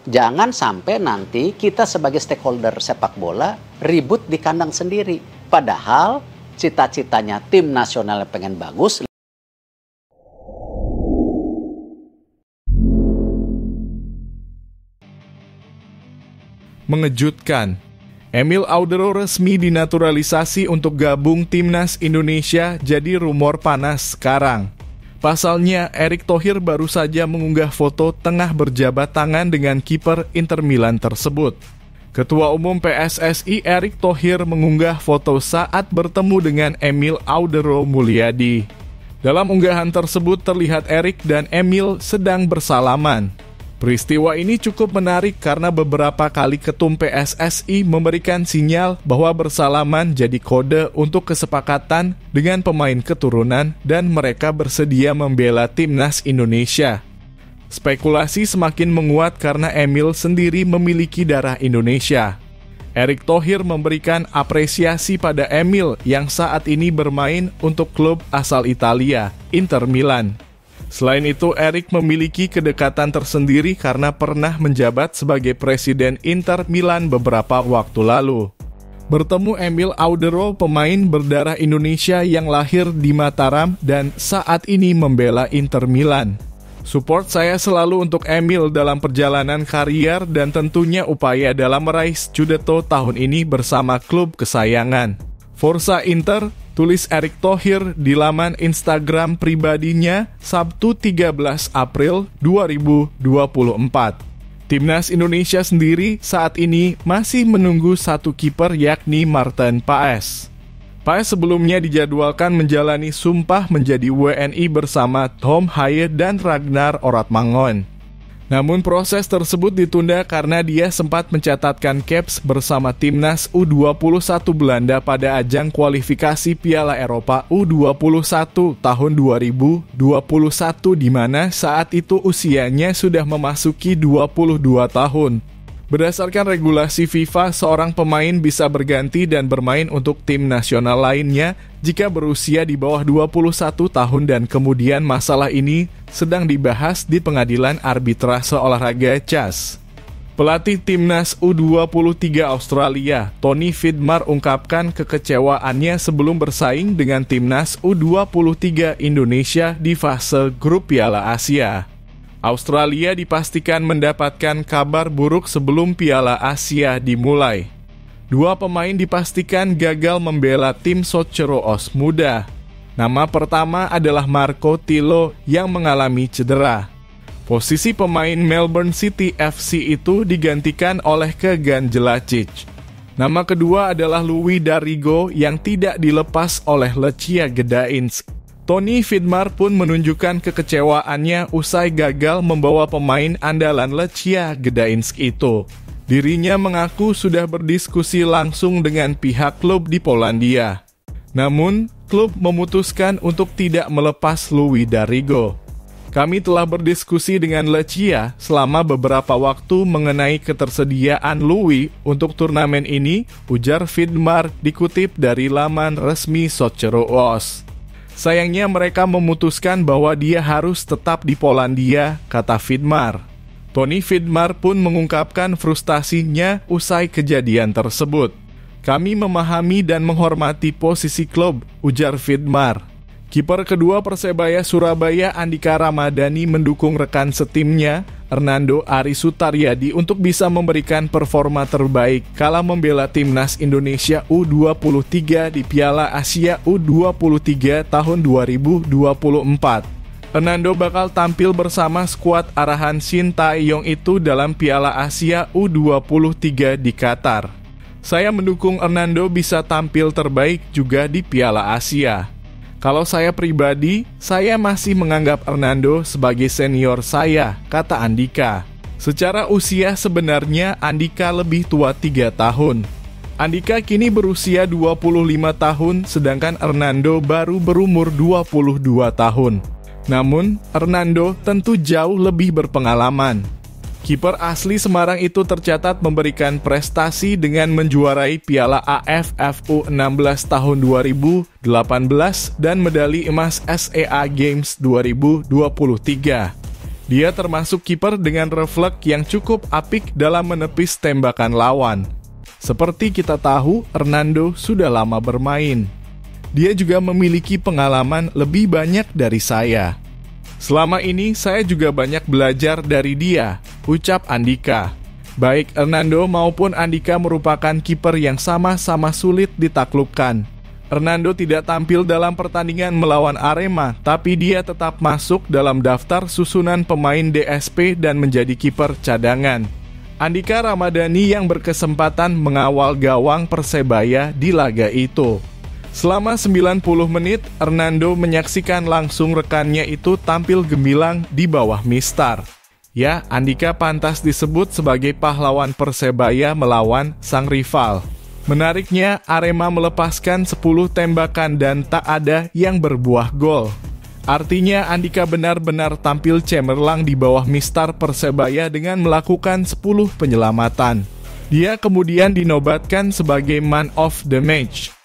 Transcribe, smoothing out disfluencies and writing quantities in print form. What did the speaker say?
Jangan sampai nanti kita sebagai stakeholder sepak bola ribut di kandang sendiri. Padahal cita-citanya tim nasional pengen bagus. Mengejutkan, Emil Audero resmi dinaturalisasi untuk gabung Timnas Indonesia, jadi rumor panas sekarang. Pasalnya, Erick Thohir baru saja mengunggah foto tengah berjabat tangan dengan kiper Inter Milan tersebut. Ketua Umum PSSI Erick Thohir mengunggah foto saat bertemu dengan Emil Audero Mulyadi. Dalam unggahan tersebut terlihat Erick dan Emil sedang bersalaman. Peristiwa ini cukup menarik karena beberapa kali ketum PSSI memberikan sinyal bahwa bersalaman jadi kode untuk kesepakatan dengan pemain keturunan dan mereka bersedia membela Timnas Indonesia. Spekulasi semakin menguat karena Emil sendiri memiliki darah Indonesia. Erick Thohir memberikan apresiasi pada Emil yang saat ini bermain untuk klub asal Italia, Inter Milan. Selain itu, Erick memiliki kedekatan tersendiri karena pernah menjabat sebagai presiden Inter Milan beberapa waktu lalu. Bertemu Emil Audero, pemain berdarah Indonesia yang lahir di Mataram dan saat ini membela Inter Milan. Support saya selalu untuk Emil dalam perjalanan karier dan tentunya upaya dalam meraih Scudetto tahun ini bersama klub kesayangan. Forza Inter, tulis Erick Thohir di laman Instagram pribadinya Sabtu 13 April 2024. Timnas Indonesia sendiri saat ini masih menunggu satu kiper yakni Maarten Paes. Paes sebelumnya dijadwalkan menjalani sumpah menjadi WNI bersama Tom Haye dan Ragnar Oratmangon. Namun proses tersebut ditunda karena dia sempat mencatatkan caps bersama Timnas U21 Belanda pada ajang kualifikasi Piala Eropa U21 tahun 2021 di mana saat itu usianya sudah memasuki 22 tahun. Berdasarkan regulasi FIFA, seorang pemain bisa berganti dan bermain untuk tim nasional lainnya jika berusia di bawah 21 tahun dan kemudian masalah ini sedang dibahas di Pengadilan Arbitrase Olahraga CAS. Pelatih Timnas U23 Australia, Tony Vidmar ungkapkan kekecewaannya sebelum bersaing dengan Timnas U23 Indonesia di fase grup Piala Asia. Australia dipastikan mendapatkan kabar buruk sebelum Piala Asia dimulai. Dua pemain dipastikan gagal membela tim Socceroos muda. Nama pertama adalah Marco Tilo yang mengalami cedera. Posisi pemain Melbourne City FC itu digantikan oleh Kegan Jelacic. Nama kedua adalah Louis Darigo yang tidak dilepas oleh Lechia Gdańsk. Tony Vidmar pun menunjukkan kekecewaannya usai gagal membawa pemain andalan Lechia Gdańsk itu. Dirinya mengaku sudah berdiskusi langsung dengan pihak klub di Polandia. Namun, klub memutuskan untuk tidak melepas Louis Darigo. Kami telah berdiskusi dengan Lechia selama beberapa waktu mengenai ketersediaan Louis untuk turnamen ini, ujar Vidmar dikutip dari laman resmi Socceroos. Sayangnya mereka memutuskan bahwa dia harus tetap di Polandia, kata Vidmar. Tony Vidmar pun mengungkapkan frustasinya usai kejadian tersebut. Kami memahami dan menghormati posisi klub, ujar Vidmar. Kiper kedua Persebaya Surabaya Andika Ramadhani mendukung rekan setimnya, Hernando Ari Sutaryadi untuk bisa memberikan performa terbaik kala membela Timnas Indonesia U23 di Piala Asia U23 tahun 2024. Hernando bakal tampil bersama skuad arahan Shin Tae-yong itu dalam Piala Asia U23 di Qatar. Saya mendukung Hernando bisa tampil terbaik juga di Piala Asia. Kalau saya pribadi, saya masih menganggap Hernando sebagai senior saya, kata Andika. Secara usia sebenarnya Andika lebih tua 3 tahun. Andika kini berusia 25 tahun, sedangkan Hernando baru berumur 22 tahun. Namun, Hernando tentu jauh lebih berpengalaman. Kiper asli Semarang itu tercatat memberikan prestasi dengan menjuarai Piala AFF U16 tahun 2018 dan medali emas SEA Games 2023. Dia termasuk kiper dengan refleks yang cukup apik dalam menepis tembakan lawan. Seperti kita tahu, Hernando sudah lama bermain. Dia juga memiliki pengalaman lebih banyak dari saya. Selama ini saya juga banyak belajar dari dia, ucap Andika. Baik Hernando maupun Andika merupakan kiper yang sama-sama sulit ditaklukkan. Hernando tidak tampil dalam pertandingan melawan Arema, tapi dia tetap masuk dalam daftar susunan pemain DSP dan menjadi kiper cadangan. Andika Ramadhani yang berkesempatan mengawal gawang Persebaya di laga itu. Selama 90 menit, Hernando menyaksikan langsung rekannya itu tampil gemilang di bawah mistar. Ya, Andika pantas disebut sebagai pahlawan Persebaya melawan sang rival. Menariknya, Arema melepaskan 10 tembakan dan tak ada yang berbuah gol. Artinya Andika benar-benar tampil cemerlang di bawah mistar Persebaya dengan melakukan 10 penyelamatan. Dia kemudian dinobatkan sebagai man of the match.